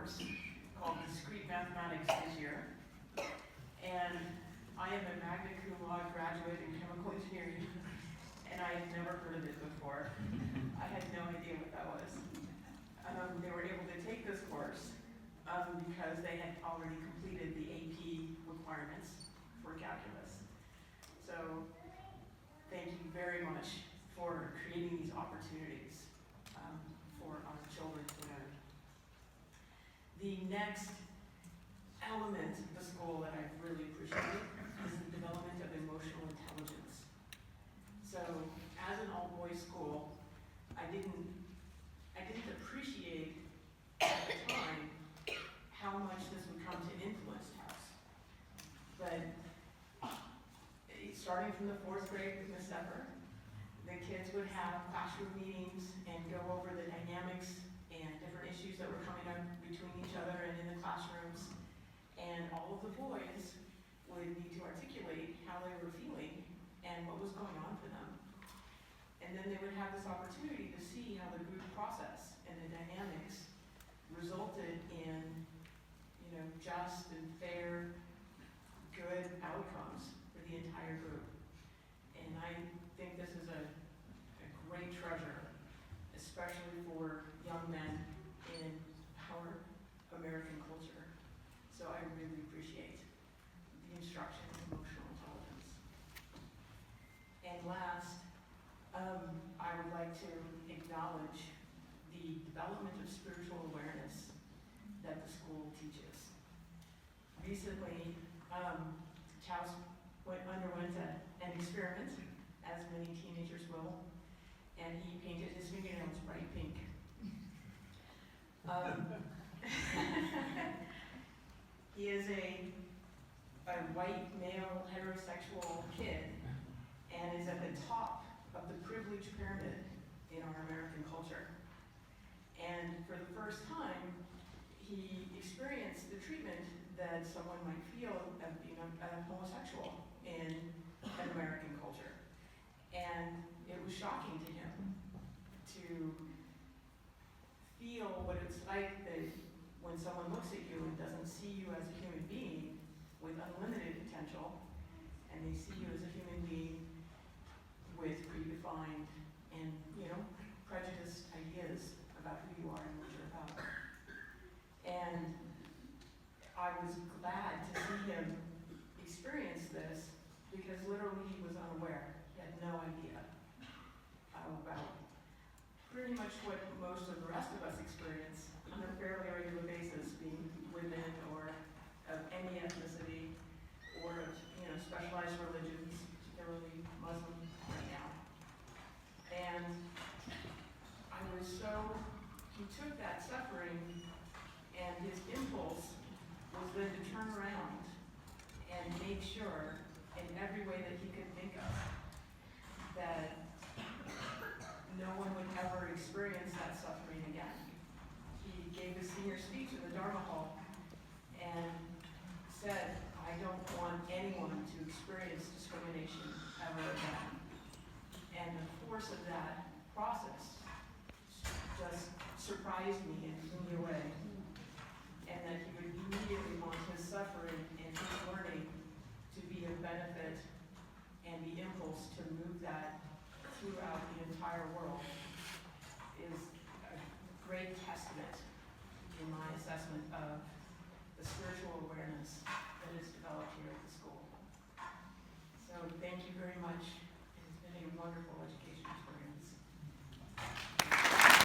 course called Discrete Mathematics this year. And I am a magna cum laude graduate in chemical engineering, and I had never heard of it before. I had no idea what that was. They were able to take this course because they had already completed the AP requirements for calculus. So thank you very much for creating these opportunities for our children to learn. The next element of the school that I've really appreciated is the development of emotional intelligence. So as an all-boys school, I didn't appreciate at the time how much this would come to influence us. But starting from the 4th grade with Miss Sepper, the kids would have classroom meetings and go over the dynamics and different issues that were coming up between each other and in the classrooms. And all of the boys would need to articulate how they were feeling and what was going on for them. And then they would have this opportunity to see how the group process and the dynamics resulted in, just and fair, good outcomes for the entire group. And I think this is a great treasure, especially for young men in our American culture. So I really appreciate the instruction in emotional intelligence. And last, I would like to acknowledge the development of spiritual awareness that the school teaches. Recently, Taos underwent an experiment, as many teenagers will, and he painted his fingernails bright pink. He is a white male heterosexual kid and is at the top of the privilege pyramid in our American culture. And for the first time, he experienced the treatment that someone might feel of being a homosexual in an American culture. And it was shocking to him to feel what it's like that when someone looks at you and doesn't see you as a human being with unlimited potential, and they see you as a human being with predefined and, prejudiced ideas about who you are and what you're about. And I was glad to see him experience this because literally he was unaware. He had no idea about pretty much what most of the rest of us experience on a fairly regular basis, being women or of any ethnicity or of specialized religions, particularly Muslim right now. And he took that suffering, and his impulse was then to turn around and make sure in every way that he could think of that no one would ever experience that suffering again. He gave a senior speech in the Dharma Hall and said, I don't want anyone to experience discrimination ever again. And the force of that process just surprised me and blew me away. And that he would immediately want his suffering and his learning to be of benefit, and the impulse to move that throughout the entire world is a great testament in my assessment of the spiritual awareness that is developed here at the school. So thank you very much. It's been a wonderful education.